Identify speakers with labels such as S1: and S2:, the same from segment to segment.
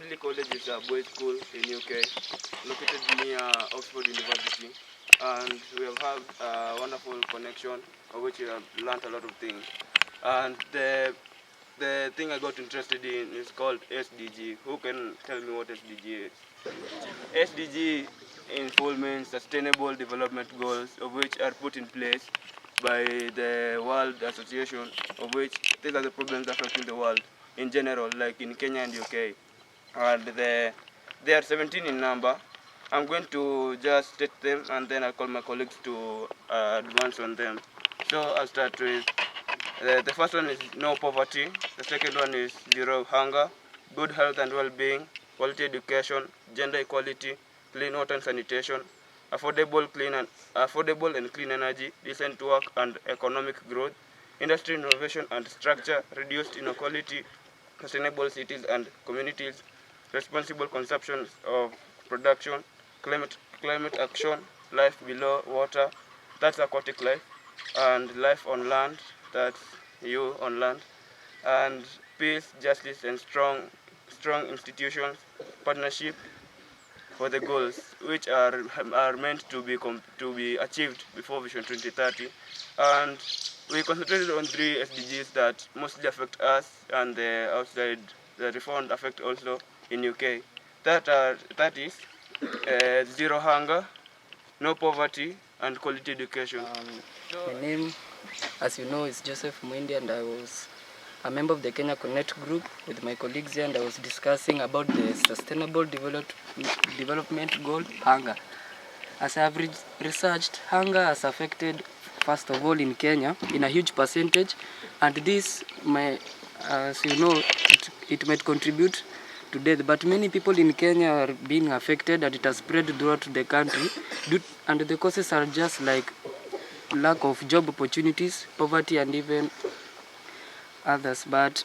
S1: Radley College is a boys' school in UK, located near Oxford University, and we have had a wonderful connection, of which we have learned a lot of things. And the thing I got interested in is called SDG. Who can tell me what SDG is? SDG in full means Sustainable Development Goals, of which are put in place by the World Association, of which these are the problems affecting the world in general, like in Kenya and UK. And they are 17 in number. I'm going to just state them, and then I'll call my colleagues to advance on them. So I'll start with the first one is no poverty. The second one is zero hunger, good health and well-being, quality education, gender equality, clean water and sanitation, affordable and clean energy, decent work and economic growth, industry innovation and structure, reduced inequality, sustainable cities and communities, responsible consumption of production, climate action, life below water, that's aquatic life, and life on land, that's you on land, and peace, justice, and strong institutions, partnership for the goals, which are meant to be achieved before Vision 2030, and we concentrated on 3 SDGs that mostly affect us and the outside, the reformed affect also in UK. That is zero hunger, no poverty, and quality education.
S2: My name, as you know, is Joseph Mwindi, and I was a member of the Kenya Connect group with my colleagues here, and I was discussing about the Sustainable Development Goal, hunger. As I have researched, hunger has affected, first of all, in Kenya in a huge percentage, and this, as you know, it might contribute to death, but many people in Kenya are being affected, and it has spread throughout the country, and the causes are just like lack of job opportunities, poverty, and even others. But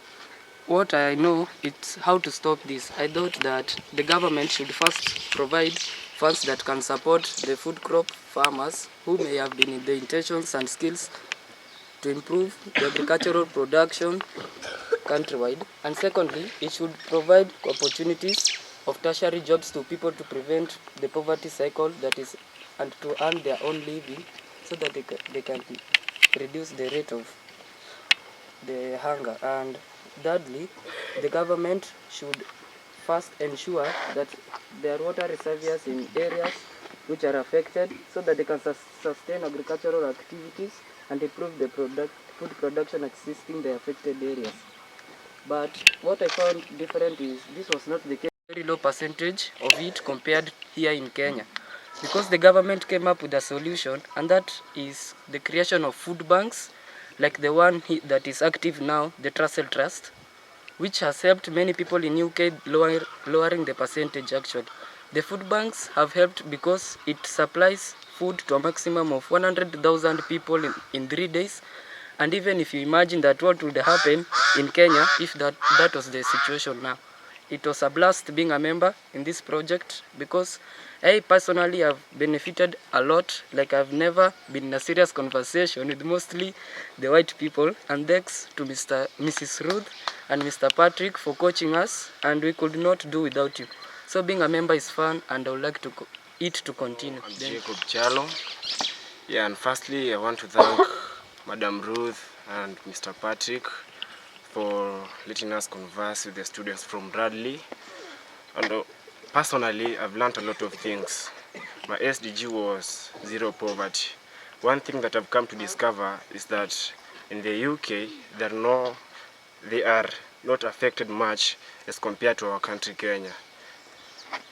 S2: what I know is how to stop this. I thought that the government should first provide funds that can support the food crop farmers who may have been in the intentions and skills to improve the agricultural production countrywide. And secondly, it should provide opportunities of tertiary jobs to people to prevent the poverty cycle, that is, and to earn their own living, so that they can reduce the rate of the hunger. And thirdly, the government should first ensure that there are water reservoirs in areas which are affected, so that they can sustain agricultural activities and improve the food production existing in the affected areas. But what I found different is this was not the case. Very low percentage of it compared here in Kenya, because the government came up with a solution, and that is the creation of food banks, like the one that is active now, the Trussell Trust, which has helped many people in UK lowering the percentage actually. The food banks have helped because it supplies food to a maximum of 100,000 people in 3 days. And even if you imagine that what would happen in Kenya if that was the situation now. It was a blast being a member in this project, because I personally have benefited a lot. Like, I've never been in a serious conversation with mostly the white people, and thanks to Mrs. Ruth and Mr. Patrick for coaching us, and we could not do without you. So being a member is fun, and I would like it to continue.
S3: I'm Jacob Chalo. Yeah, and firstly I want to thank Madam Ruth and Mr. Patrick for letting us converse with the students from Radley. And personally, I've learned a lot of things. My SDG was zero poverty. One thing that I've come to discover is that in the UK, they are not affected much as compared to our country, Kenya.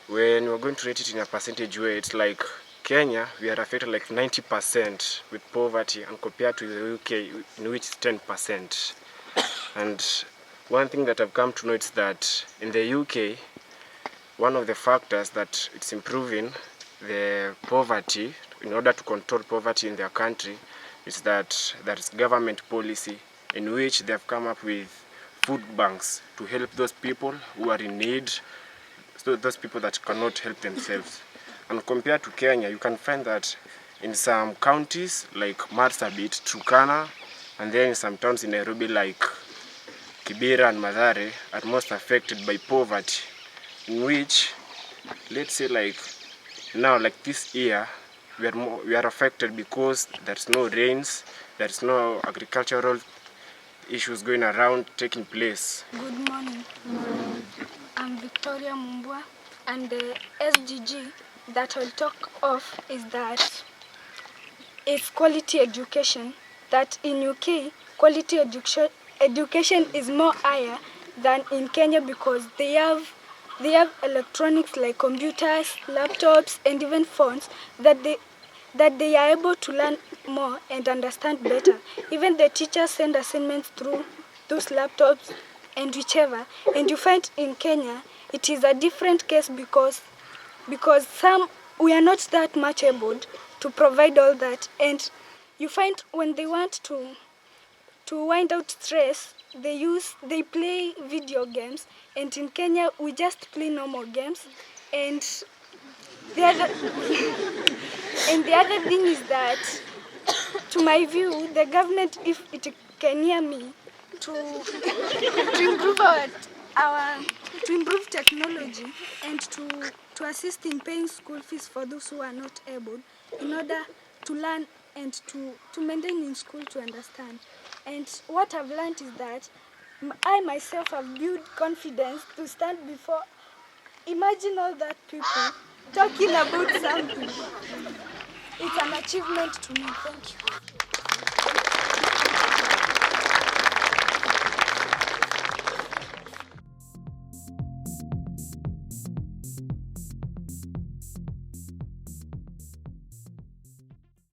S3: When we're going to rate it in a percentage way, it's like Kenya, we are affected like 90% with poverty, and compared to the UK, in which is 10%. And one thing that I've come to know is that in the UK, one of the factors that it's improving the poverty, in order to control poverty in their country, is that there is government policy in which they have come up with food banks to help those people who are in need, so those people that cannot help themselves. And compared to Kenya, you can find that in some counties like Marsabit, Turkana, and then in some towns in Nairobi like Kibera and Mathare are most affected by poverty. in which, let's say like now, like this year, we are affected because there's no rains, there's no agricultural issues going around taking place.
S4: Good morning. I'm Victoria Mumbwa, and the SDG that I'll talk of is that it's quality education. That in UK, quality education is more higher than in Kenya because they have electronics like computers, laptops, and even phones that they are able to learn more and understand better. Even the teachers send assignments through those laptops and whichever. And you find in Kenya, it is a different case because we are not that much able to provide all that. And you find when they want to wind out stress, they play video games. And in Kenya, we just play normal games. And the other thing is that, to my view, the government, if it can hear me, to improve technology and to assist in paying school fees for those who are not able, in order to learn and to maintain in school to understand. And what I've learned is that I myself have built confidence to stand before. Imagine all that people talking about something. It's an achievement to me. Thank you.